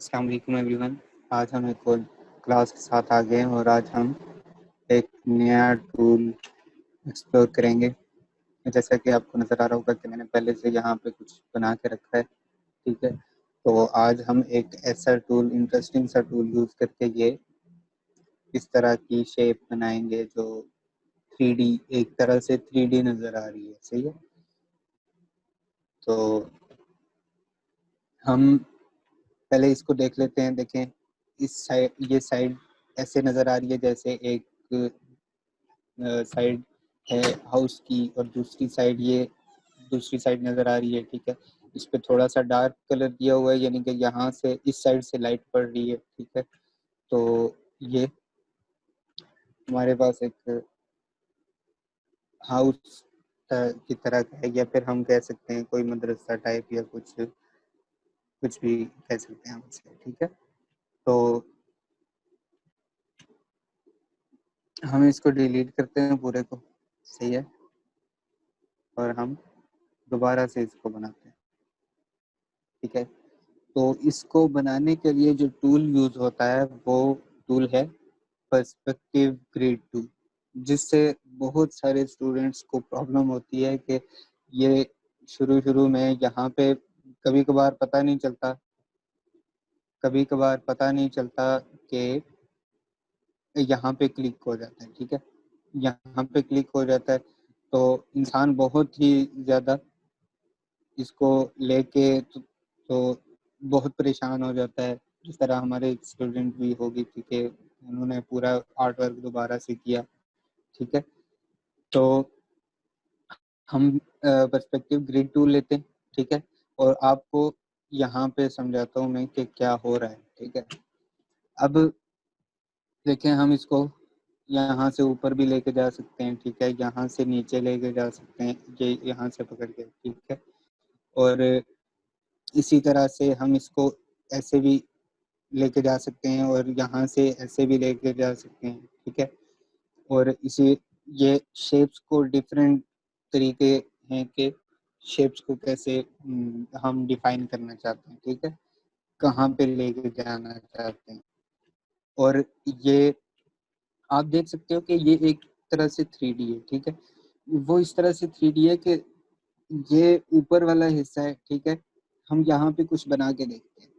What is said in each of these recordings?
अस्सलाम वालेकुम एवरीवन। आज हम एक और क्लास के साथ आ गए हैं और आज हम एक नया टूल एक्सप्लोर करेंगे। जैसा कि आपको नज़र आ रहा होगा कि मैंने पहले से यहाँ पे कुछ बना के रखा है, ठीक है। तो आज हम एक ऐसा टूल, इंटरेस्टिंग सा टूल यूज़ करके ये इस तरह की शेप बनाएंगे जो 3D, एक तरह से 3D नज़र आ रही है, सही है। तो हम पहले इसको देख लेते हैं। देखें, इस साइड, ये साइड ऐसे नज़र आ रही है जैसे एक साइड है हाउस की और दूसरी साइड नज़र आ रही है, ठीक है। इस पे थोड़ा सा डार्क कलर दिया हुआ है, यानी कि यहाँ से इस साइड से लाइट पड़ रही है, ठीक है। तो ये हमारे पास एक हाउस की तरह का है, या फिर हम कह सकते हैं कोई मदरसा टाइप या कुछ भी कह सकते हैं हम इसे, ठीक है। तो हम इसको डिलीट करते हैं पूरे को, सही है, और हम दोबारा से इसको बनाते हैं, ठीक है। तो इसको बनाने के लिए जो टूल यूज होता है वो टूल है पर्सपेक्टिव ग्रिड टूल, जिससे बहुत सारे स्टूडेंट्स को प्रॉब्लम होती है कि ये शुरू में यहाँ पे कभी कभार पता नहीं चलता कि यहाँ पे क्लिक हो जाता है, ठीक है। यहाँ पे क्लिक हो जाता है तो इंसान बहुत ही ज़्यादा इसको लेके तो बहुत परेशान हो जाता है। जिस तरह हमारे स्टूडेंट भी होगी, ठीक है, उन्होंने पूरा आर्ट वर्क दोबारा से किया, ठीक है। तो हम पर्सपेक्टिव ग्रिड टूल लेते हैं, ठीक है, और आपको यहाँ पे समझाता हूँ मैं कि क्या हो रहा है, ठीक है। अब देखें, हम इसको यहाँ से ऊपर भी लेके जा सकते हैं, ठीक है, यहाँ से नीचे लेके जा सकते हैं, ये यहाँ से पकड़ के, ठीक है। और इसी तरह से हम इसको ऐसे भी लेके जा सकते हैं और यहाँ से ऐसे भी लेके जा सकते हैं, ठीक है। और ये शेप्स को डिफरेंट तरीके हैं कि शेप्स को कैसे हम डिफाइन करना चाहते हैं, ठीक है, कहाँ पे लेके जाना चाहते हैं। और ये आप देख सकते हो कि ये एक तरह से 3D है, ठीक है। वो इस तरह से 3D है कि ये ऊपर वाला हिस्सा है, ठीक है, हम यहाँ पे कुछ बना के देखते हैं,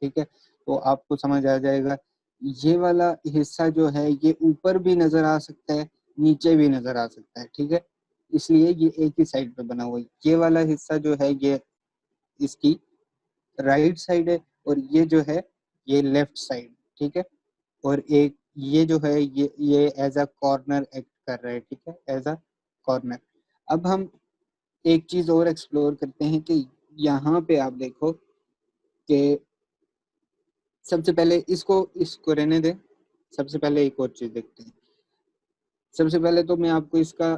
ठीक है, तो आपको समझ आ जाएगा। ये वाला हिस्सा जो है ये ऊपर भी नजर आ सकता है, नीचे भी नजर आ सकता है, ठीक है, इसलिए ये एक ही साइड पे बना हुआ है। ये वाला हिस्सा जो है ये इसकी राइट साइड है और ये जो है ये लेफ्ट साइड, ठीक है। और एक ये जो है ये एज अ कॉर्नर एक्ट कर रहा है, ठीक है, एज अ कॉर्नर। अब हम एक चीज और एक्सप्लोर करते हैं कि यहाँ पे आप देखो कि सबसे पहले इसको रहने दें। सबसे पहले एक और चीज देखते हैं। सबसे पहले तो मैं आपको इसका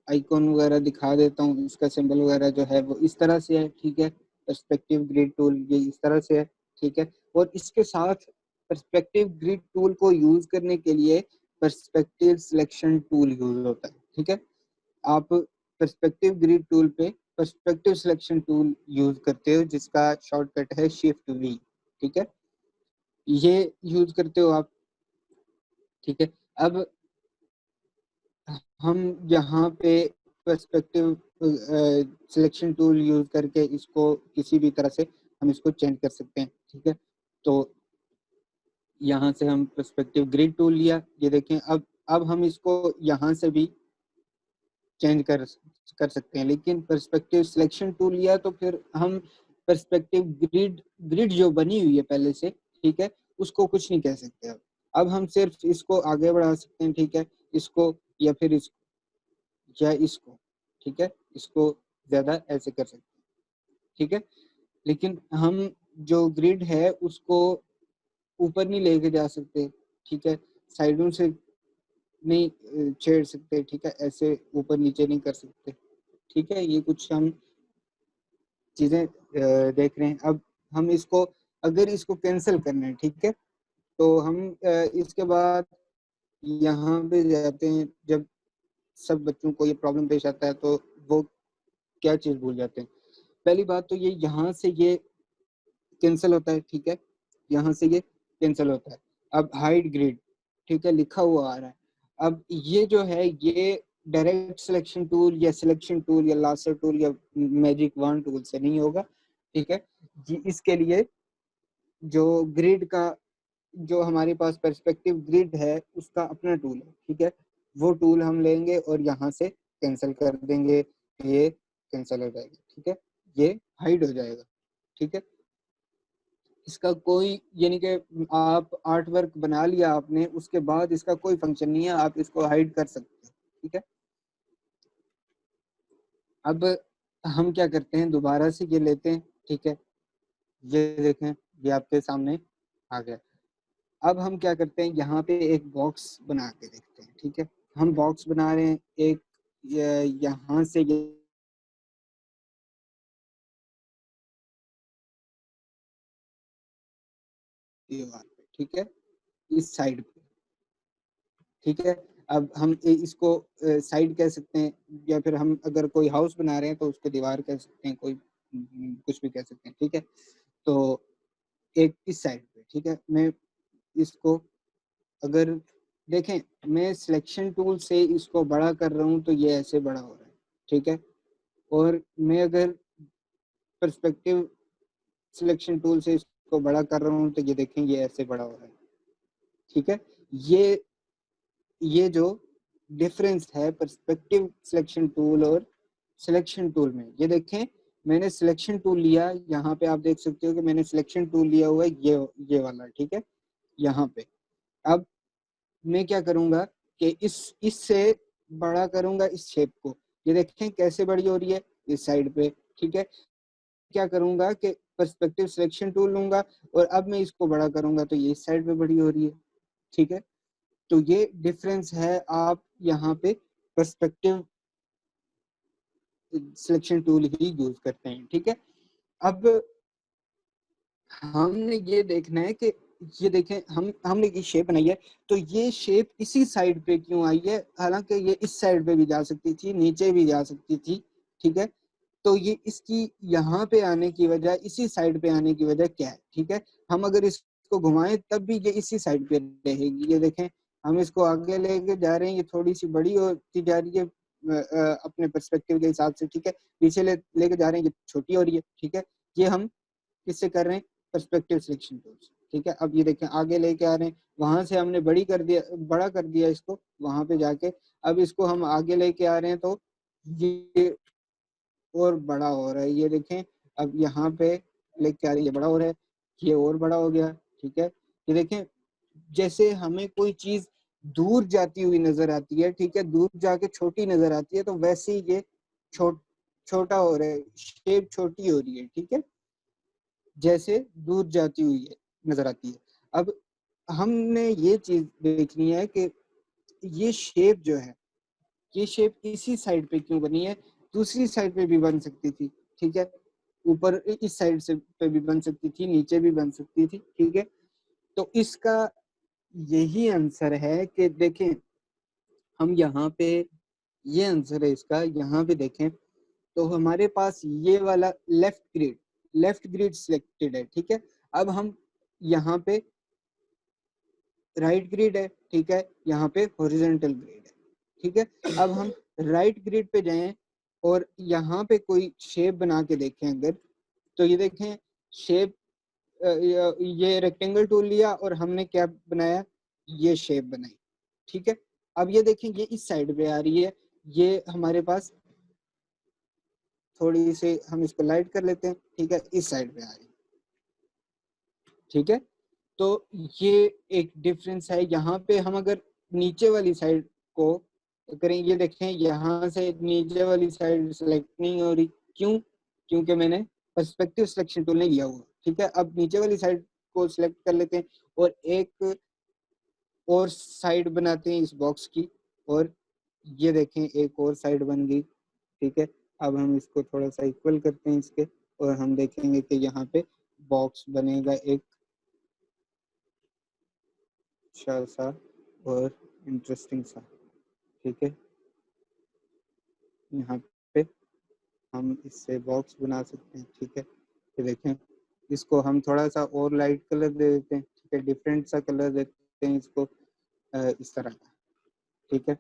आइकॉन वगैरह दिखा देता हूँ। इसका सिंबल वगैरह जो है वो इस तरह से है, ठीक है। पर्सपेक्टिव ग्रिड टूल ये इस तरह से है, ठीक है। और इसके साथ पर्सपेक्टिव ग्रिड टूल को यूज करने के लिए पर्सपेक्टिव सिलेक्शन टूल यूज होता है, ठीक है। आप पर्सपेक्टिव ग्रिड टूल पे पर्सपेक्टिव सिलेक्शन टूल यूज करते हो, जिसका शॉर्टकट है शिफ्ट वी, ठीक है, ये यूज करते हो आप, ठीक है। अब हम यहाँ पे पर्सपेक्टिव सिलेक्शन टूल यूज करके इसको किसी भी तरह से हम इसको चेंज कर सकते हैं, ठीक है। तो यहाँ से हम पर्सपेक्टिव ग्रिड टूल लिया, ये देखें। अब हम इसको यहाँ से भी चेंज कर सकते हैं, लेकिन पर्सपेक्टिव सिलेक्शन टूल लिया तो फिर हम पर्सपेक्टिव ग्रिड जो बनी हुई है पहले से, ठीक है, उसको कुछ नहीं कह सकते। अब हम सिर्फ इसको आगे बढ़ा सकते हैं, ठीक है, इसको या फिर इसको, ठीक है, इसको ज्यादा ऐसे कर सकते हैं, ठीक है। लेकिन हम जो ग्रिड है उसको ऊपर नहीं लेके जा सकते, ठीक है, साइडों से नहीं छेड़ सकते, ठीक है, ऐसे ऊपर नीचे नहीं कर सकते, ठीक है। ये कुछ हम चीजें देख रहे हैं। अब हम इसको, अगर इसको कैंसिल करना है, ठीक है, तो हम इसके बाद यहाँ पे जाते हैं। जब सब बच्चों को ये प्रॉब्लम पेश आता है तो वो क्या चीज भूल जाते हैं। पहली बात तो ये यहाँ से ये कैंसिल होता है, ठीक है, यहाँ से ये कैंसिल होता है। अब हाइड ग्रिड, ठीक है, लिखा हुआ आ रहा है। अब ये जो है ये डायरेक्ट सिलेक्शन टूल या सिलेक्शन टूल या लासर टूल या मैजिक वन टूल से नहीं होगा, ठीक है। इसके लिए जो ग्रिड का, जो हमारे पास पर्सपेक्टिव ग्रिड है उसका अपना टूल है, ठीक है। वो टूल हम लेंगे और यहाँ से कैंसिल कर देंगे, ये कैंसिल हो जाएगा, ठीक है, ये हाइड हो जाएगा, ठीक है। इसका कोई, यानी कि आप आर्ट वर्क बना लिया आपने, उसके बाद इसका कोई फंक्शन नहीं है, आप इसको हाइड कर सकते हैं, ठीक है। अब हम क्या करते हैं, दोबारा से ये लेते हैं, ठीक है, ये देखें, ये आपके सामने आ गया। अब हम क्या करते हैं, यहाँ पे एक बॉक्स बना के देखते हैं, ठीक है। हम बॉक्स बना रहे हैं एक, यहाँ से ये दीवार पे, ठीक है, इस साइड पे, ठीक है। अब हम इसको साइड कह सकते हैं, या फिर हम अगर कोई हाउस बना रहे हैं तो उसको दीवार कह सकते हैं, कोई कुछ भी कह सकते हैं, ठीक है। तो एक इस साइड पे, ठीक है, मैं इसको अगर देखें, मैं सिलेक्शन टूल से इसको बड़ा कर रहा हूँ तो ये ऐसे बड़ा हो रहा है, ठीक है। और मैं अगर पर्सपेक्टिव सिलेक्शन टूल से इसको बड़ा कर रहा हूँ तो ये देखें, ये ऐसे बड़ा हो रहा है, ठीक है। ये जो डिफरेंस है पर्सपेक्टिव सिलेक्शन टूल और सिलेक्शन टूल में, ये देखें, मैंने सिलेक्शन टूल लिया, यहाँ पे आप देख सकते हो कि मैंने सिलेक्शन टूल लिया हुआ है, ये वाला, ठीक है, यहाँ पे। अब मैं क्या करूंगा कि इससे बड़ा करूंगा इस शेप को, ये देखें कैसे बड़ी हो रही है इस साइड पे, ठीक है। क्या करूंगा कि पर्सपेक्टिव सिलेक्शन टूल लूंगा और अब मैं इसको बड़ा करूंगा तो ये इस साइड पे बड़ी हो रही है, ठीक है। तो ये डिफरेंस है, आप यहाँ पे पर्सपेक्टिव सिलेक्शन टूल ही यूज करते हैं, ठीक है। अब हमने ये देखना है कि ये देखें, हमने ये शेप बनाई है, तो ये शेप इसी साइड पे क्यों आई है, हालांकि ये इस साइड पे भी जा सकती थी, नीचे भी जा सकती थी, ठीक है। तो ये इसकी यहाँ पे आने की वजह, इसी साइड पे आने की वजह क्या है, ठीक है। हम अगर इसको घुमाएं तब भी ये इसी साइड पे रहेगी, ये देखें, हम इसको आगे लेके जा रहे हैं, ये थोड़ी सी बड़ी होती जा रही है अपने पर्सपेक्टिव के हिसाब से, ठीक है। पीछे लेके जा रहे हैं, ये छोटी हो रही है, ठीक है। ये हम किससे कर रहे हैं, पर्सपेक्टिव सिलेक्शन टूल्स, ठीक है। अब ये देखें आगे लेके आ रहे हैं, वहां से हमने बड़ा कर दिया इसको वहां पे जाके, अब इसको हम आगे लेके आ रहे हैं तो ये और बड़ा हो रहा है, ये देखें, अब यहाँ पे लेके आ रहे हैं, ये बड़ा हो रहा है, ये और बड़ा हो गया, ठीक है। ये देखें, जैसे हमें कोई चीज दूर जाती हुई नजर आती है, ठीक है, दूर जाके छोटी नजर आती है, तो वैसे ही ये छोटा हो रहा है, शेप छोटी हो रही है, ठीक है, जैसे दूर जाती हुई है नजर आती है। अब हमने ये चीज देखनी है कि ये शेप जो है, ये शेप इसी साइड पे क्यों बनी है, दूसरी साइड पे भी बन सकती थी, ठीक है, ऊपर इस साइड से पे भी बन सकती थी, नीचे भी बन सकती थी, ठीक है। तो इसका यही आंसर है कि देखें, हम यहाँ पे, ये आंसर है इसका, यहाँ पे देखें तो हमारे पास ये वाला लेफ्ट ग्रिड सिलेक्टेड है, ठीक है। अब हम यहाँ पे राइट ग्रिड है, ठीक है, यहाँ पे हॉरिजॉन्टल ग्रिड है, ठीक है। अब हम राइट ग्रिड पे जाएं और यहाँ पे कोई शेप बना के देखें अगर, तो ये देखें शेप, ये रेक्टेंगल टूल लिया और हमने क्या बनाया, ये शेप बनाई, ठीक है। अब ये देखें, ये इस साइड पे आ रही है, ये हमारे पास थोड़ी सी, हम इसको लाइट कर लेते हैं, ठीक है, इस साइड पे आ रही है, ठीक है। तो ये एक डिफरेंस है, यहाँ पे हम अगर नीचे वाली साइड को करें, ये देखें यहाँ से नीचे वाली साइड सेलेक्ट नहीं हो रही, क्यों, क्योंकि मैंने पर्सपेक्टिव सिलेक्शन टूल नहीं लिया हुआ, ठीक है। अब नीचे वाली साइड को सिलेक्ट कर लेते हैं और एक और साइड बनाते हैं इस बॉक्स की, और ये देखें एक और साइड बन गई, ठीक है। अब हम इसको थोड़ा सा इक्वल करते हैं इसके, और हम देखेंगे कि यहाँ पे बॉक्स बनेगा एक अच्छा सा और इंटरेस्टिंग सा, ठीक है। यहाँ पे हम इससे बॉक्स बना सकते हैं, ठीक है, ये देखें, इसको हम थोड़ा सा और लाइट कलर दे देते हैं, ठीक है, डिफरेंट सा कलर देते हैं इसको इस तरह का, ठीक है।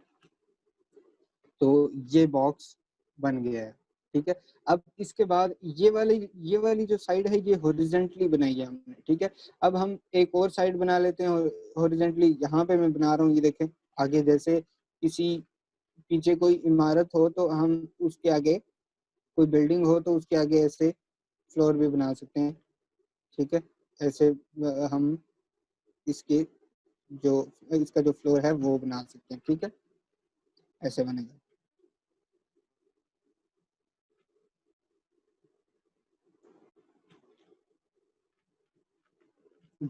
तो ये बॉक्स बन गया है, ठीक है। अब इसके बाद ये वाली जो साइड है ये हॉरिजेंटली बनाई है हमने, ठीक है। अब हम एक और साइड बना लेते हैं हॉरिजेंटली। यहाँ पे मैं बना रहा हूँ, ये देखें, आगे जैसे किसी पीछे कोई इमारत हो तो हम उसके आगे, कोई बिल्डिंग हो तो उसके आगे ऐसे फ्लोर भी बना सकते हैं, ठीक है। ऐसे हम इसके जो इसका जो फ्लोर है वो बना सकते हैं, ठीक है, ऐसे बनेगा।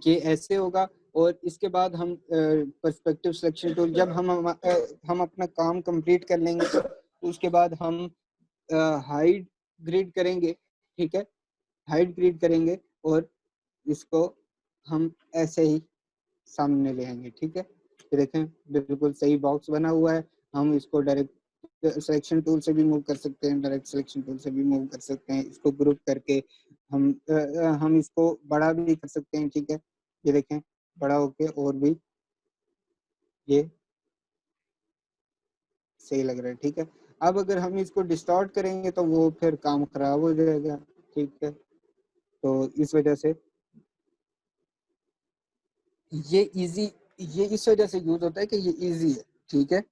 ये ऐसे होगा। और इसके बाद हम पर्सपेक्टिव सिलेक्शन टूल, जब हम अपना काम कंप्लीट कर लेंगे तो उसके बाद हम हाइड ग्रिड करेंगे, ठीक है, हाइड ग्रिड करेंगे और इसको हम ऐसे ही सामने ले आएंगे, ठीक है। ये देखें बिल्कुल सही बॉक्स बना हुआ है। हम इसको डायरेक्ट सिलेक्शन टूल से भी मूव कर सकते हैं, डायरेक्ट सिलेक्शन टूल से भी मूव कर सकते हैं। इसको ग्रुप करके हम इसको बड़ा भी कर सकते हैं, ठीक है। ये देखें बड़ा होके और भी ये सही लग रहा है, ठीक है। अब अगर हम इसको डिस्टॉर्ट करेंगे तो वो फिर काम खराब हो जाएगा, ठीक है। तो इस वजह से ये इजी, ये इस वजह से यूज होता है कि ये इजी है, ठीक है।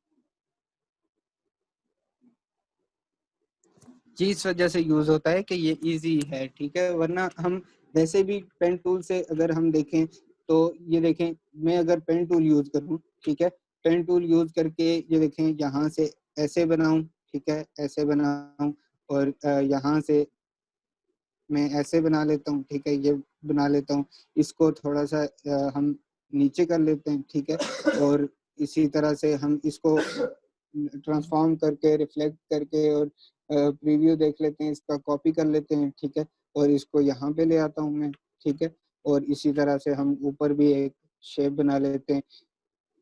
जी इस वजह से यूज होता है कि ये इजी है, ठीक है। वरना हम वैसे भी पेन टूल से अगर हम देखें तो ये देखें, मैं अगर पेन टूल यूज करूं, ठीक है, पेन टूल यूज करके ये देखें यहाँ से ऐसे बनाऊं, ठीक है, ऐसे बनाऊं और यहाँ से मैं ऐसे बना लेता हूँ, ठीक है, ये बना लेता हूँ। इसको थोड़ा सा हम नीचे कर लेते हैं, ठीक है। और इसी तरह से हम इसको ट्रांसफॉर्म करके रिफ्लेक्ट करके और प्रीव्यू देख लेते हैं, इसका कॉपी कर लेते हैं, ठीक है। और इसको यहाँ पे ले आता हूँ मैं, ठीक है। और इसी तरह से हम ऊपर भी एक शेप बना लेते हैं,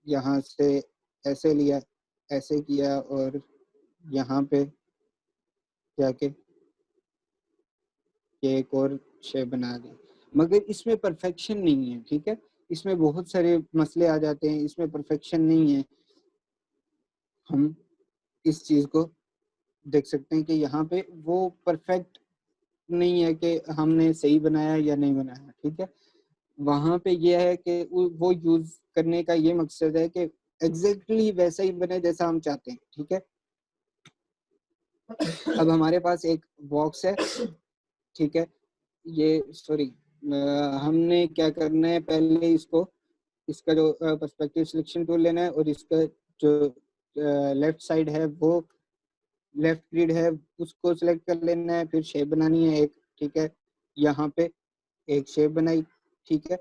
यहाँ से ऐसे लिया, ऐसे किया और यहाँ पे जाके ये एक और शेप बना दी। मगर इसमें परफेक्शन नहीं है, ठीक है। इसमें बहुत सारे मसले आ जाते हैं, इसमें परफेक्शन नहीं है। हम इस चीज को देख सकते हैं कि यहाँ पे वो परफेक्ट नहीं है कि हमने सही बनाया या नहीं बनाया, ठीक है। वहां पे ये है कि वो यूज करने का ये मकसद है कि एग्जैक्टली वैसा ही बने जैसा हम चाहते हैं, ठीक है। अब हमारे पास एक बॉक्स है, ठीक है। ये सॉरी, हमने क्या करना है, पहले इसको, इसका जो पर्सपेक्टिव सिलेक्शन टूल लेना है और इसका जो लेफ्ट साइड है वो लेफ्ट ग्रिड है उसको सिलेक्ट कर लेना है। फिर शेप बनानी है एक, ठीक है। यहाँ पे एक शेप बनाई, ठीक है।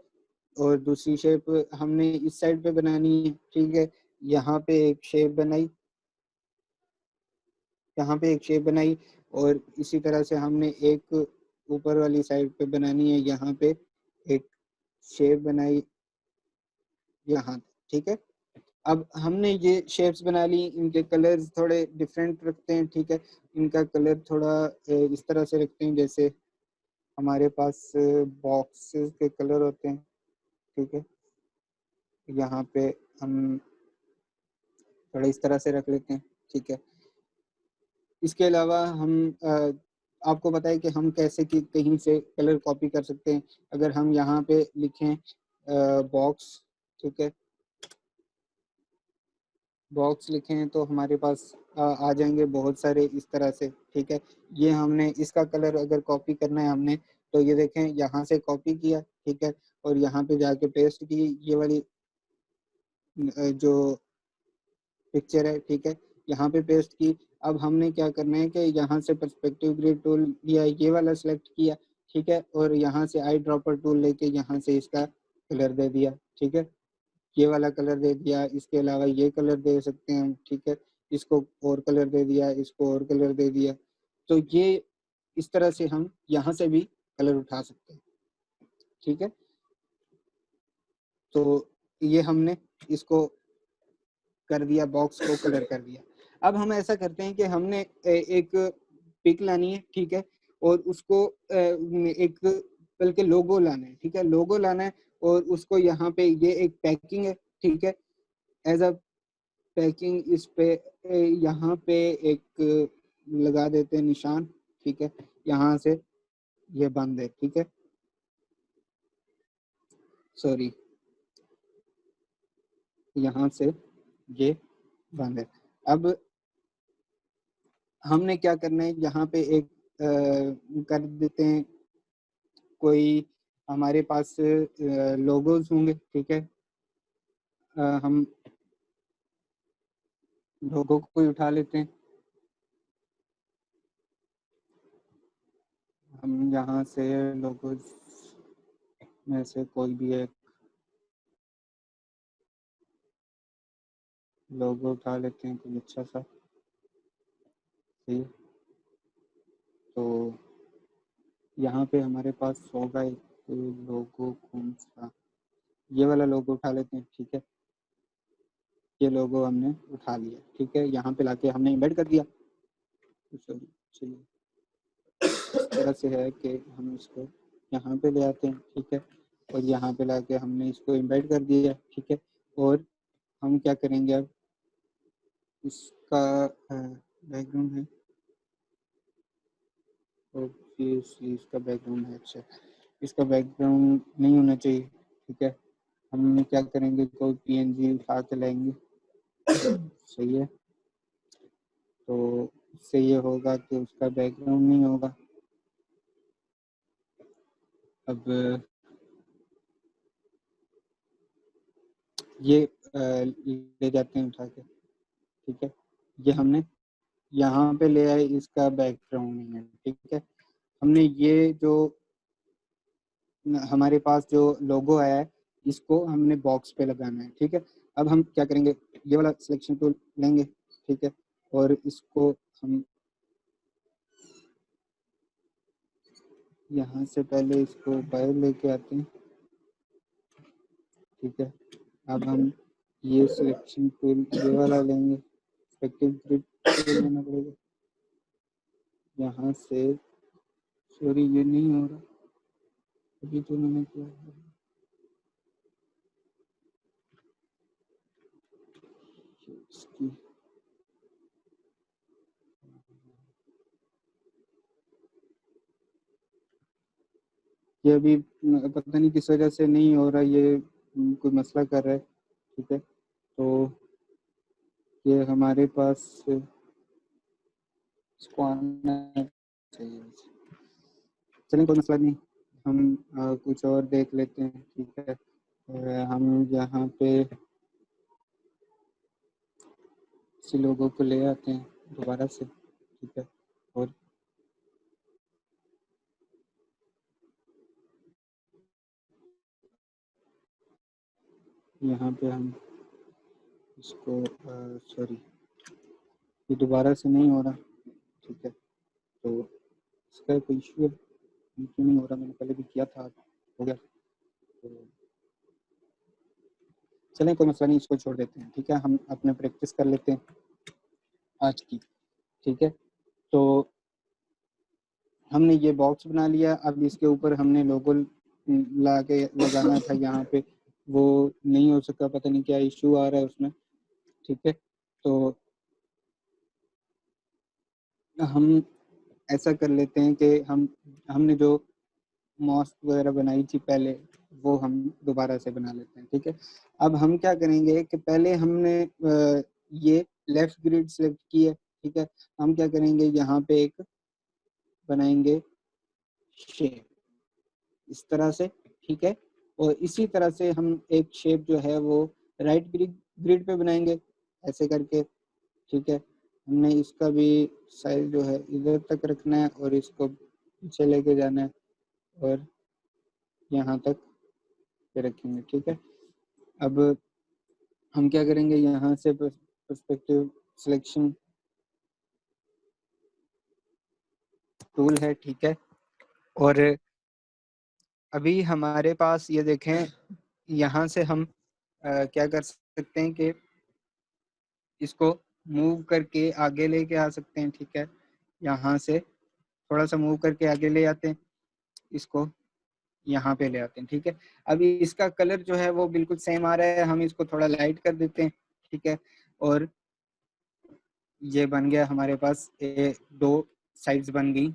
और दूसरी शेप हमने इस साइड पे बनानी है, ठीक है। यहाँ पे एक शेप बनाई, यहाँ पे एक शेप बनाई और इसी तरह से हमने एक ऊपर वाली साइड पे बनानी है, यहाँ पे एक शेप बनाई यहाँ, ठीक है। अब हमने ये शेप्स बना ली, इनके कलर्स थोड़े डिफरेंट रखते हैं, ठीक है। इनका कलर थोड़ा इस तरह से रखते हैं जैसे हमारे पास बॉक्सेस के कलर होते हैं, ठीक है। यहाँ पे हम थोड़ा इस तरह से रख लेते हैं, ठीक है। इसके अलावा हम आपको पता है कि हम कैसे कि कहीं से कलर कॉपी कर सकते हैं। अगर हम यहाँ पे लिखें बॉक्स, ठीक है, बॉक्स लिखें तो हमारे पास आ जाएंगे बहुत सारे इस तरह से, ठीक है। ये हमने इसका कलर अगर कॉपी करना है हमने, तो ये देखें यहाँ से कॉपी किया, ठीक है, और यहाँ पे जाके पेस्ट की ये वाली जो पिक्चर है, ठीक है, यहाँ पे पेस्ट की। अब हमने क्या करना है कि यहाँ से पर्सपेक्टिव ग्रिड टूल लिया, ये वाला सेलेक्ट किया, ठीक है, और यहाँ से आई ड्रॉपर टूल लेके यहाँ से इसका कलर दे दिया, ठीक है, ये वाला कलर दे दिया। इसके अलावा ये कलर दे सकते हैं हम, ठीक है, इसको और कलर दे दिया, इसको और कलर दे दिया। तो ये इस तरह से हम यहाँ से भी कलर उठा सकते हैं, ठीक है। तो ये हमने इसको कर दिया, बॉक्स को कलर कर दिया। अब हम ऐसा करते हैं कि हमने एक पिक लानी है, ठीक है, और उसको एक बल्कि लोगो लाना है, ठीक है, लोगो लाना है और उसको यहाँ पे ये एक पैकिंग है, ठीक है, एज अ पैकिंग इस पे यहाँ पे एक लगा देते हैं निशान, ठीक है, यहाँ से ये बंद है, ठीक है, सॉरी यहाँ से ये बंद है। अब हमने क्या करना है, यहाँ पे एक कर देते हैं, कोई हमारे पास लोगोज होंगे, ठीक है, हम लोगो को उठा लेते हैं, हम यहाँ से लोगोज में से कोई भी एक लोगो उठा लेते हैं, कोई अच्छा सा, ठीक, तो यहाँ पे हमारे पास होगा एक लोगो, कौन सा, ये वाला लोगो उठा लेते हैं, ठीक है, ये लोगो हमने उठा लिया, ठीक है, यहाँ पे लाके हमने इम्बेड कर दिया, चलिए इस तरह से है कि हम इसको यहाँ पे ले आते हैं, ठीक है, और यहाँ पे लाके हमने इसको इम्बेड कर दिया, ठीक है, और हम क्या करेंगे, अब इसका बैकग्राउंड है, ऑब्वियसली इसका बैकग्राउंड है, अच्छा इसका बैकग्राउंड नहीं होना चाहिए, ठीक है, हम क्या करेंगे, कोई पीएनजी उठा के लाएंगे, सही है, तो इससे ये होगा कि उसका बैकग्राउंड नहीं होगा। अब ये ले जाते हैं उठा के, ठीक है, ये हमने यहाँ पे ले आए, इसका बैकग्राउंड नहीं है, ठीक है, हमने ये जो हमारे पास जो लोगो आया है इसको हमने बॉक्स पे लगाना है, ठीक है, अब हम क्या करेंगे, ये वाला सिलेक्शन टूल लेंगे, ठीक है, और इसको हम यहाँ से पहले इसको बाहर लेके आते हैं, ठीक है, अब हम ये सिलेक्शन टूल ये वाला लेंगे, पर्सपेक्टिव ग्रिड लेना पड़ेगा, यहाँ से, सॉरी ये नहीं हो रहा, अभी तो मैंने किया, इसकी ये अभी पता नहीं किस वजह से नहीं हो रहा, ये कोई मसला कर रहा है, ठीक है, तो ये हमारे पास इसको आना चाहिए, चलें कोई मसला नहीं, हम कुछ और देख लेते हैं, ठीक है, हम यहाँ पे इसी लोगों को ले आते हैं दोबारा से, ठीक है, और यहाँ पे हम इसको सॉरी ये दोबारा से नहीं हो रहा, ठीक है, तो इसका कोई इशू है, क्यों नहीं हो रहा, मैंने पहले भी किया था, हो गया, तो चलें कोई मसला नहीं, इसको छोड़ देते हैं, ठीक है, हम अपने प्रैक्टिस कर लेते हैं आज की, ठीक है, तो हमने ये बॉक्स बना लिया, अब इसके ऊपर हमने लोगो ला के लगाना था, यहाँ पे वो नहीं हो सका, पता नहीं क्या इशू आ रहा है उसमें, ठीक है, तो हम ऐसा कर लेते हैं कि हमने जो मॉस्क वगैरह बनाई थी पहले, वो हम दोबारा से बना लेते हैं, ठीक है, अब हम क्या करेंगे कि पहले हमने ये लेफ्ट ग्रिड सेलेक्ट की है, ठीक है, हम क्या करेंगे, यहाँ पे एक बनाएंगे शेप इस तरह से, ठीक है, और इसी तरह से हम एक शेप जो है वो राइट ग्रिड पे बनाएंगे ऐसे करके, ठीक है, हमने इसका भी साइज जो है इधर तक रखना है और इसको पीछे लेके जाना है और यहाँ तक रखेंगे, ठीक है, अब हम क्या करेंगे, यहाँ से पर्सपेक्टिव सिलेक्शन टूल है, ठीक है, और अभी हमारे पास ये देखें, यहाँ से हम क्या कर सकते हैं कि इसको मूव करके आगे लेके आ सकते हैं, ठीक है, यहाँ से थोड़ा सा मूव करके आगे ले आते हैं इसको, यहाँ पे ले आते हैं, ठीक है। अभी इसका कलर जो है वो बिल्कुल सेम आ रहा है, हम इसको थोड़ा लाइट कर देते हैं, ठीक है। और ये बन गया हमारे पास, दो साइड्स बन गई,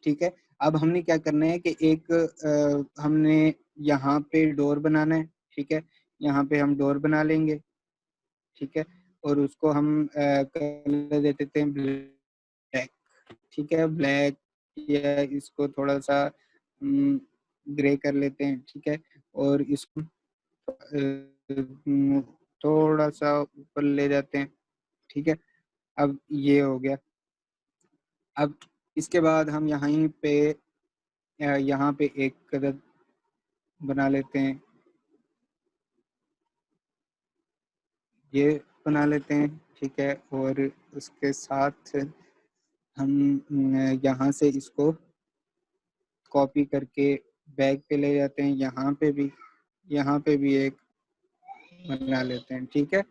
ठीक है। अब हमने क्या करना है कि एक हमने यहाँ पे डोर बनाना है, ठीक है। यहाँ पे हम डोर बना लेंगे, ठीक है। और उसको हम कलर दे देते हैं ब्लैक, ठीक है, ब्लैक, या इसको थोड़ा सा ग्रे कर लेते हैं, ठीक है। और इसको थोड़ा सा ऊपर ले जाते हैं, ठीक है। अब ये हो गया। अब इसके बाद हम यहाँ पे एक कदर बना लेते हैं, ये बना लेते हैं, ठीक है। और उसके साथ हम यहाँ से इसको कॉपी करके बैक पे ले जाते हैं, यहाँ पे भी एक बना लेते हैं, ठीक है।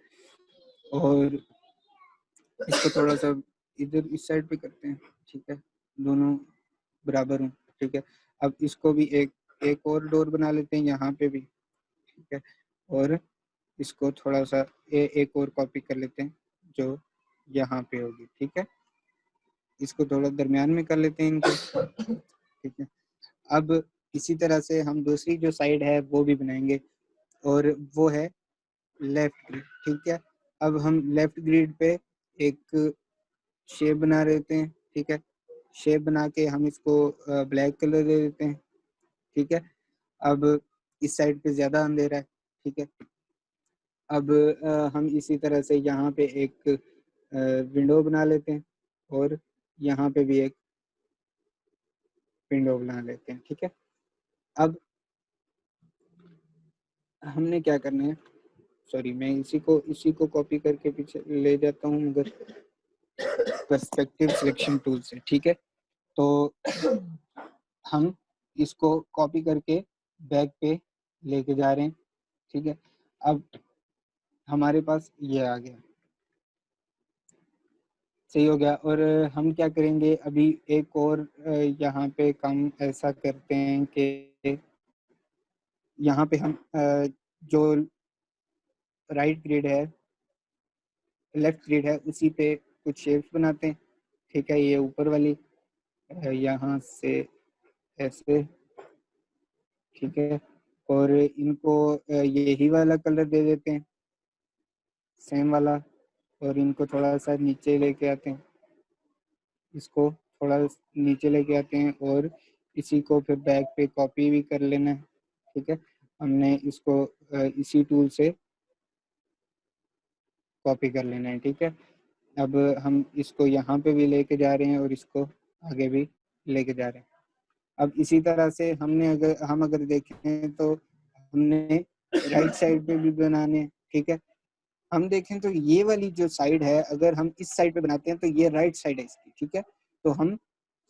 और इसको थोड़ा सा इधर इस साइड पे करते हैं, ठीक है, दोनों बराबर हों, ठीक है। अब इसको भी एक और डोर बना लेते हैं यहाँ पे भी, ठीक है। और इसको थोड़ा सा एक और कॉपी कर लेते हैं जो यहाँ पे होगी, ठीक है। इसको थोड़ा दरमियान में कर लेते हैं इनको, ठीक है। अब इसी तरह से हम दूसरी जो साइड है वो भी बनाएंगे, और वो है लेफ्ट ग्रिड, ठीक है। अब हम लेफ्ट ग्रिड पे एक शेप बना लेते हैं, ठीक है। शेप बना के हम इसको ब्लैक कलर दे देते हैं, ठीक है। अब इस साइड पे ज़्यादा अंधेरा है, ठीक है। अब हम इसी तरह से यहाँ पे एक विंडो बना लेते हैं, और यहाँ पे भी एक विंडो बना लेते हैं, ठीक है। अब हमने क्या करना है, सॉरी, मैं इसी को कॉपी करके पीछे ले जाता हूँ, मगर पर्सपेक्टिव सिलेक्शन टूल से, ठीक है। तो हम इसको कॉपी करके बैक पे लेके जा रहे हैं, ठीक है। अब हमारे पास ये आ गया, सही हो गया। और हम क्या करेंगे, अभी एक और यहाँ पे काम ऐसा करते हैं कि यहाँ पे हम जो राइट ग्रिड है, लेफ्ट ग्रिड है, उसी पे कुछ शेप्स बनाते हैं, ठीक है। ये ऊपर वाली यहाँ से ऐसे, ठीक है। और इनको यही वाला कलर दे देते हैं, सेम वाला। और इनको थोड़ा सा नीचे लेके आते हैं, इसको थोड़ा नीचे लेके आते हैं, और इसी को फिर बैक पे कॉपी भी कर लेना है, ठीक है। हमने इसको इसी टूल से कॉपी कर लेना है, ठीक है। अब हम इसको यहाँ पे भी लेके जा रहे हैं, और इसको आगे भी लेके जा रहे हैं। अब इसी तरह से हम अगर देखें तो हमने राइट साइड पे भी बनाने हैं, ठीक है। हम देखें तो ये वाली जो साइड है, अगर हम इस साइड पे बनाते हैं तो ये राइट साइड है इसकी, ठीक है। तो हम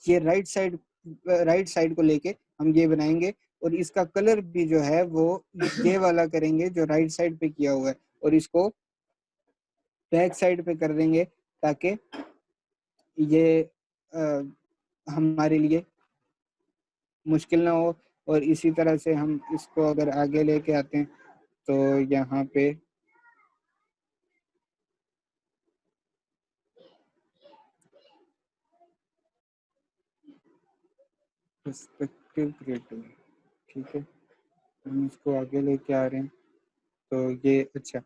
ये राइट साइड को लेके हम ये बनाएंगे, और इसका कलर भी जो है वो ये वाला करेंगे जो राइट साइड पे किया हुआ है, और इसको बैक साइड पे कर देंगे, ताकि ये आ, हमारे लिए मुश्किल ना हो। और इसी तरह से हम इसको अगर आगे लेके आते हैं तो यहाँ पे पर्सपेक्टिव क्रिएटिव, ठीक है, हम इसको आगे लेके आ रहे हैं। तो ये अच्छा,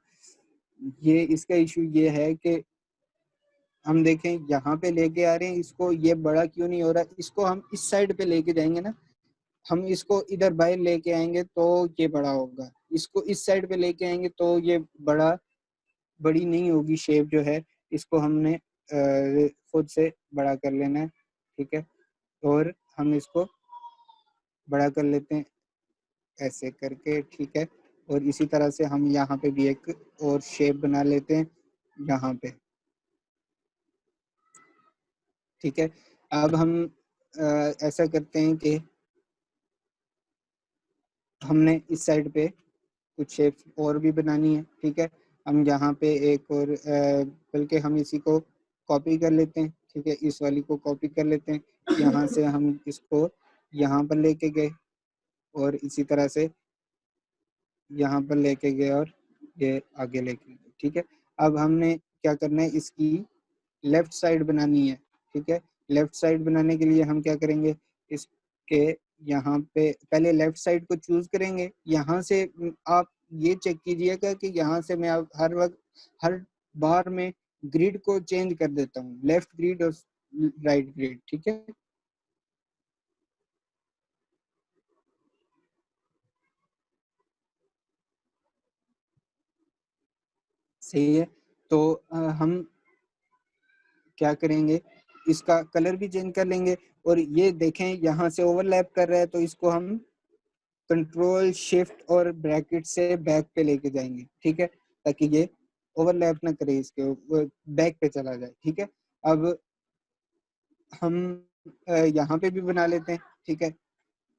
ये इसका इशू ये है कि हम देखें यहाँ पे लेके आ रहे हैं इसको, ये बड़ा क्यों नहीं हो रहा। इसको हम इस साइड पे लेके जाएंगे ना, हम इसको इधर बाहर लेके आएंगे तो ये बड़ा होगा, इसको इस साइड पे लेके आएंगे तो ये बड़ी नहीं होगी शेप जो है। इसको हमने खुद से बड़ा कर लेना है, ठीक है। और हम इसको बड़ा कर लेते हैं ऐसे करके, ठीक है। और इसी तरह से हम यहाँ पे भी एक और शेप बना लेते हैं यहाँ पे, ठीक है। अब हम ऐसा करते हैं कि हमने इस साइड पे कुछ शेप्स और भी बनानी है, ठीक है। हम यहाँ पे एक और बल्कि हम इसी को कॉपी कर लेते हैं, ठीक है, इस वाली को कॉपी कर लेते हैं। यहाँ से हम इसको यहाँ पर लेके गए, और इसी तरह से यहाँ पर लेके गए और ये आगे लेके गए, ठीक है। अब हमने क्या करना है, इसकी लेफ्ट साइड बनानी है, ठीक है। लेफ्ट साइड बनाने के लिए हम क्या करेंगे, इसके यहाँ पे पहले लेफ्ट साइड को चूज करेंगे। यहाँ से आप ये चेक कीजिएगा कि यहाँ से मैं अब हर वक्त हर बार में ग्रिड को चेंज कर देता हूँ, लेफ्ट ग्रिड और राइट ग्रिड, ठीक है। सही है। तो हम क्या करेंगे, इसका कलर भी चेंज कर लेंगे। और ये देखें यहाँ से ओवरलैप कर रहा है, तो इसको हम कंट्रोल शिफ्ट और ब्रैकेट से बैक पे लेके जाएंगे, ठीक है, ताकि ये ओवरलैप ना करे, इसके बैक पे चला जाए, ठीक है। अब हम यहाँ पे भी बना लेते हैं, ठीक है।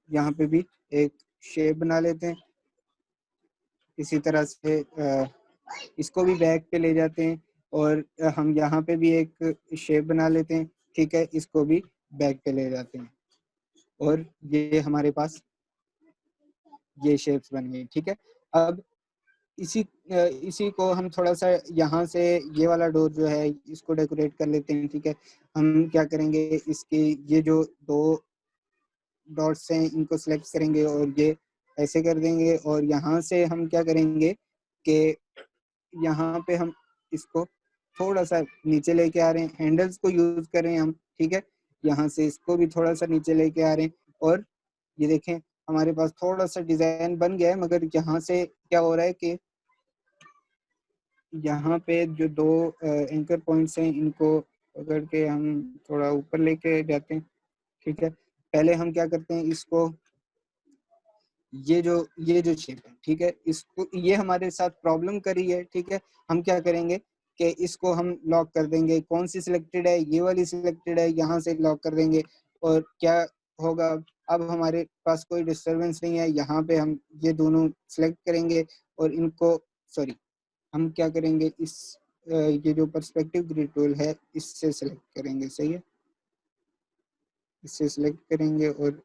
यहाँ पे भी एक शेप बना लेते हैं, इसी तरह से इसको भी बैक पे ले जाते हैं। और हम यहाँ पे भी एक शेप बना लेते हैं, ठीक है, इसको भी बैक पे ले जाते हैं। और ये हमारे पास ये शेप्स बन गई, ठीक है। अब इसी को हम थोड़ा सा यहाँ से ये वाला डोर जो है इसको डेकोरेट कर लेते हैं, ठीक है। हम क्या करेंगे, इसके ये जो दो डॉट्स हैं इनको सेलेक्ट करेंगे और ये ऐसे कर देंगे। और यहाँ से हम क्या करेंगे कि यहाँ पे हम इसको थोड़ा सा नीचे लेके आ रहे हैं, हैंडल्स को यूज कर रहे हैं हम, ठीक है। यहाँ से इसको भी थोड़ा सा नीचे लेके आ रहे हैं। और ये देखें हमारे पास थोड़ा सा डिजाइन बन गया है, मगर यहाँ से क्या हो रहा है कि यहाँ पे जो दो एंकर पॉइंट्स हैं इनको पकड़ के हम थोड़ा ऊपर लेके जाते हैं, ठीक है। पहले हम क्या करते हैं, इसको ये जो शेप है, ठीक है, इसको ये हमारे साथ प्रॉब्लम करी है, ठीक है। हम क्या करेंगे कि इसको हम लॉक कर देंगे। कौन सी सिलेक्टेड है, ये वाली सिलेक्टेड है, यहाँ से लॉक कर देंगे। और क्या होगा, अब हमारे पास कोई डिस्टरबेंस नहीं है। यहाँ पे हम ये दोनों सिलेक्ट करेंगे और इनको सॉरी हम क्या करेंगे, इस ये जो पर्सपेक्टिव ग्रिड टूल है इससे सिलेक्ट करेंगे, सही है, इससे सिलेक्ट करेंगे। और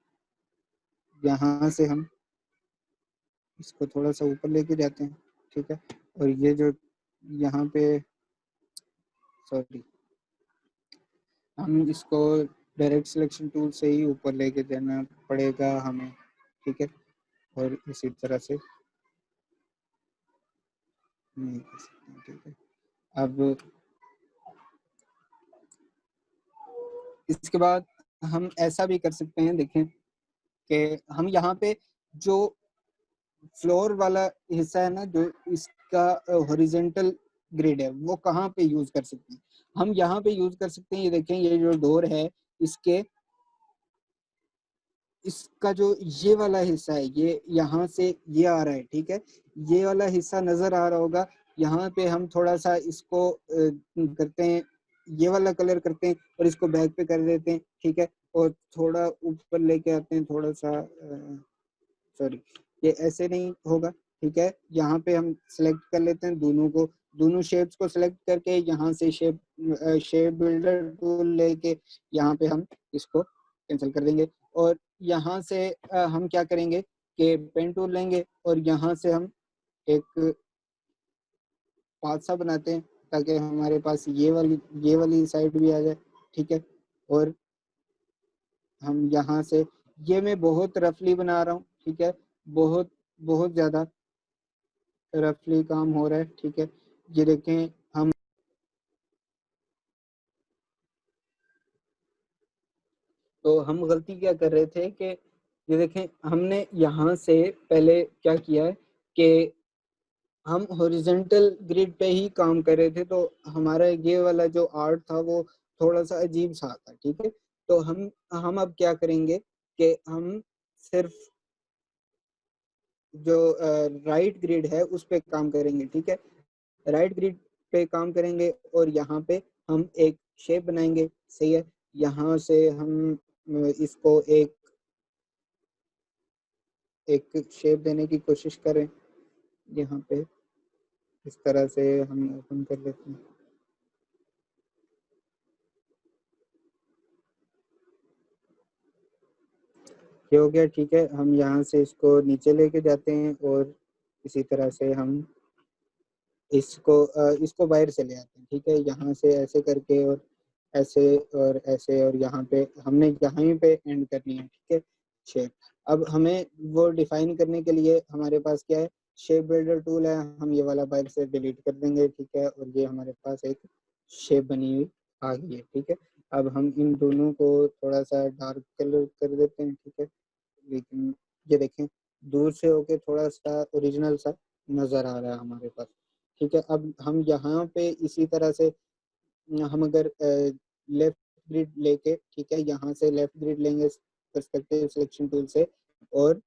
यहाँ से हम इसको थोड़ा सा ऊपर लेके जाते हैं, ठीक है। और ये जो यहाँ पे सॉरी हम इसको डायरेक्ट सिलेक्शन टूल से ही ऊपर लेके जाना पड़ेगा हमें, ठीक है। और इसी तरह से नहीं कर सकते, ठीक है। अब इसके बाद हम ऐसा भी कर सकते हैं, देखें कि हम यहाँ पे जो फ्लोर वाला हिस्सा है ना, जो इसका हॉरिजेंटल ग्रिड है, वो कहाँ पे यूज कर सकते हैं, हम यहाँ पे यूज कर सकते हैं। ये देखें ये जो डोर है इसके इसका जो ये वाला हिस्सा है, ये यहाँ से ये आ रहा है, ठीक है। ये वाला हिस्सा नजर आ रहा होगा, यहाँ पे हम थोड़ा सा इसको करते हैं, ये वाला कलर करते हैं और इसको बैक पे कर देते हैं, ठीक है। और थोड़ा ऊपर लेके आते हैं, थोड़ा सा सॉरी ये ऐसे नहीं होगा, ठीक है। यहाँ पे हम सिलेक्ट कर लेते हैं दोनों को, दोनों शेप्स को सिलेक्ट करके यहाँ से शेप बिल्डर टूल लेके यहाँ पे हम इसको कैंसिल कर देंगे। और यहाँ से हम क्या करेंगे कि पेन टूल लेंगे और यहाँ से हम एक पाथ सा बनाते हैं, ताकि हमारे पास ये वाली साइड भी आ जाए, ठीक है। और हम यहाँ से ये मैं बहुत रफली बना रहा हूँ, ठीक है, बहुत बहुत ज्यादा रफली काम हो रहा है, ठीक है। ये देखें हम तो हम गलती क्या कर रहे थे कि ये देखें हमने यहाँ से पहले क्या किया है कि हम हॉरिजॉन्टल ग्रिड पे ही काम कर रहे थे, तो हमारा ये वाला जो आर्ट था वो थोड़ा सा अजीब सा था, ठीक है। तो हम अब क्या करेंगे कि हम सिर्फ जो राइट ग्रिड है उस पे काम करेंगे, ठीक है। राइट ग्रिड पे काम करेंगे और यहाँ पे हम एक शेप बनाएंगे, सही है। यहाँ से हम इसको एक एक शेप देने की कोशिश करें, यहाँ पे इस तरह से हम ओपन कर लेते हैं। ये हो गया, ठीक है। हम यहाँ से इसको नीचे लेके जाते हैं और इसी तरह से हम इसको बाहर से ले आते हैं, ठीक है। यहाँ से ऐसे करके और ऐसे और यहाँ पे हमने यहाँ पे एंड करनी है, ठीक है, शेप। अब हमें वो डिफाइन करने के लिए हमारे पास क्या है, शेप बिल्डर टूल है। हम ये वाला बाहर से डिलीट कर देंगे, ठीक है, और ये हमारे पास एक शेप बनी हुई आ गई है, ठीक है। अब हम इन दोनों को थोड़ा सा डार्क कलर कर देते हैं, ठीक है। लेकिन ये देखें, दूर से होके थोड़ा सा ओरिजिनल सा नजर आ रहा है हमारे पास, ठीक है। अब हम यहाँ पे इसी तरह से हम अगर लेफ्ट ग्रिड लेके, ठीक है, यहाँ से लेफ्ट ग्रिड लेंगे पर्सपेक्टिव सिलेक्शन टूल से, और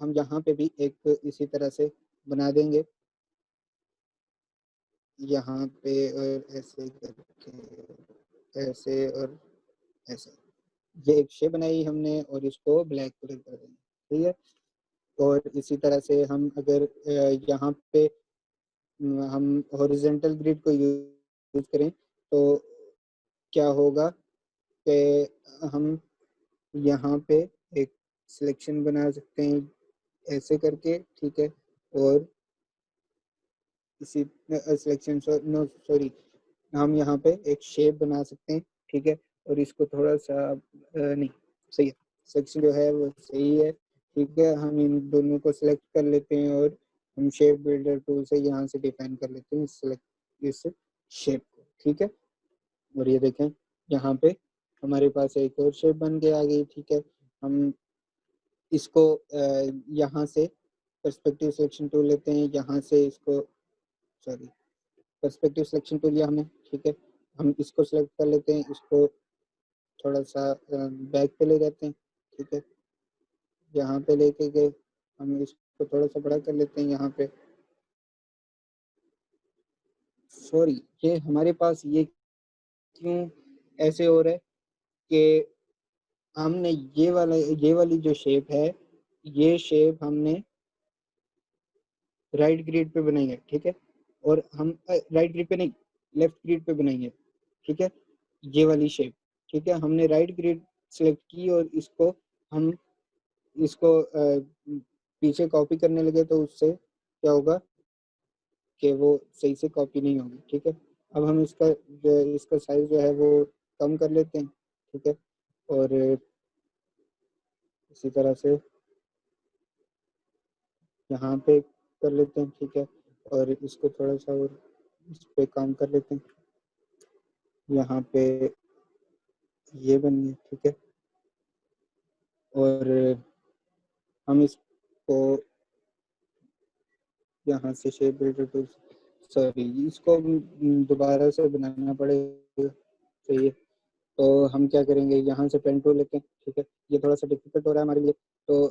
हम यहाँ पे भी एक इसी तरह से बना देंगे, यहाँ पे, और ऐसे करके ऐसे और ऐसे। ये एक शेप बनाई हमने और इसको ब्लैक कलर कर देंगे, ठीक है। और इसी तरह से हम अगर यहाँ पे हम हॉरिजेंटल ग्रिड को यूज करें तो क्या होगा कि हम यहाँ पे एक सिलेक्शन बना सकते हैं ऐसे करके, ठीक है। और इसी सिलेक्शन, नो सॉरी, हम यहाँ पे एक शेप बना सकते हैं, ठीक है। और इसको थोड़ा सा नहीं, सही है, सिलेक्शन जो है वो सही है, ठीक है। हम इन दोनों को सिलेक्ट कर लेते हैं और हम शेप बिल्डर टूल से यहाँ से डिफाइन कर लेते हैं सिलेक्ट इस शेप को, ठीक है। और ये देखें, यहाँ पे हमारे पास एक और शेप बन के आ गई, ठीक है। हम इसको यहाँ से पर्सपेक्टिव सिलेक्शन टूल लेते हैं, यहाँ से इसको, सॉरी, पर्सपेक्टिव सिलेक्शन टूल लिया हमने, ठीक है। हम इसको सिलेक्ट कर लेते हैं, इसको थोड़ा सा बैक पे ले जाते हैं, ठीक है। यहाँ पे लेके गए, हम इसको थोड़ा सा बड़ा कर लेते हैं यहाँ पे। सॉरी, ये हमारे पास ये क्यों ऐसे हो रहा है कि हमने ये वाली जो शेप है, ये शेप हमने राइट ग्रिड पे बनाई है, ठीक है। और हम राइट ग्रिड पे नहीं, लेफ्ट ग्रिड पे बनाई है, ठीक है, ये वाली शेप, ठीक है। हमने राइट ग्रिड सेलेक्ट की और हम इसको पीछे कॉपी करने लगे तो उससे क्या होगा कि वो सही से कॉपी नहीं होगी, ठीक है। अब हम इसका साइज जो है वो कम कर लेते हैं, ठीक है। और इसी तरह से यहाँ पे कर लेते हैं, ठीक है। और इसको थोड़ा सा और इस पे काम कर लेते हैं, यहाँ पे ये बनी है, ठीक है। और हम इसको यहाँ से शेप बिल्डर टूल, सॉरी, इसको दोबारा से बनाना पड़ेगा, चाहिए। तो हम क्या करेंगे, यहाँ से पेन टूल लेते हैं, ठीक है। ये थोड़ा सा डिफिकल्ट हो रहा है हमारे लिए, तो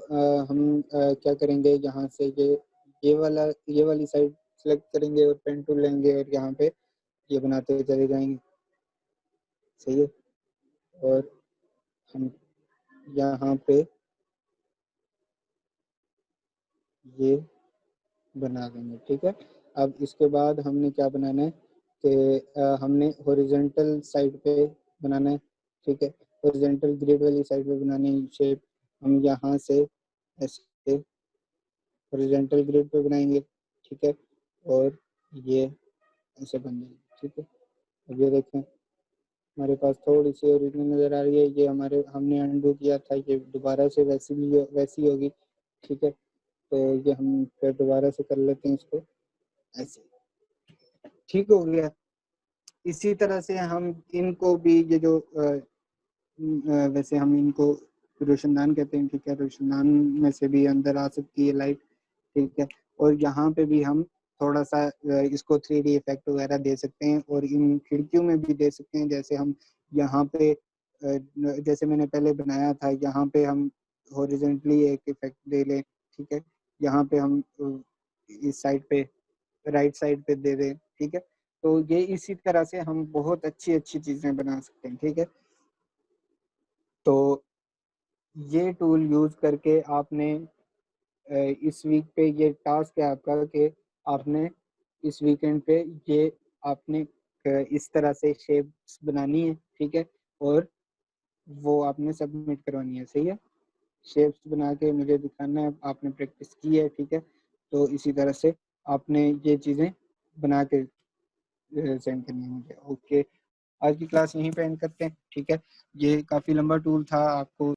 हम क्या करेंगे, यहाँ से ये वाली साइड सेलेक्ट करेंगे और पेन टूल लेंगे और यहाँ पे ये बनाते हुए चले जाएंगे, सही है। और हम यहाँ पे ये बना देंगे, ठीक है। अब इसके बाद हमने क्या बनाना है कि हमने हॉरिजॉन्टल साइड पे बनाना है, ठीक है। हॉरिजॉन्टल ग्रिड वाली साइड पे बनानी है शेप। हम यहाँ से ऐसे हॉरिजॉन्टल ग्रिड पे बनाएंगे, ठीक है। और ये ऐसे बन जाएंगे, ठीक है। अब ये देखें, हमारे पास थोड़ी सी ओरिजिनल नज़र आ रही है, ये हमने अंडू किया था, ये दोबारा से वैसी होगी, ठीक है। तो ये हम फिर दोबारा से कर लेते हैं इसको ऐसे, ठीक हो गया। इसी तरह से हम इनको भी, ये जो वैसे हम इनको रोशनदान कहते हैं, ठीक है। रोशनदान में से भी अंदर आ सकती है लाइट, ठीक है। और यहाँ पे भी हम थोड़ा सा इसको 3D इफेक्ट वगैरह दे सकते हैं और इन खिड़कियों में भी दे सकते हैं। जैसे हम यहाँ पे जैसे मैंने पहले बनाया था, यहाँ पे हम हॉरिजॉन्टली एक इफेक्ट दे लें, ठीक है। यहाँ पे हम इस साइड पे, राइट साइड पे दे दें, ठीक है। तो ये इसी तरह से हम बहुत अच्छी अच्छी चीज़ें बना सकते हैं, ठीक है। तो ये टूल यूज़ करके आपने इस वीक पे ये टास्क है आपका कि आपने इस वीकेंड पे ये आपने इस तरह से शेप्स बनानी है, ठीक है। और वो आपने सबमिट करवानी है, सही है। शेप्स बना के मुझे दिखाना है, आपने प्रैक्टिस की है, ठीक है। तो इसी तरह से आपने ये चीज़ें बना के सेंड करनी है मुझे। ओके, आज की क्लास यहीं पे एंड करते हैं, ठीक है। ये काफ़ी लंबा टूल था, आपको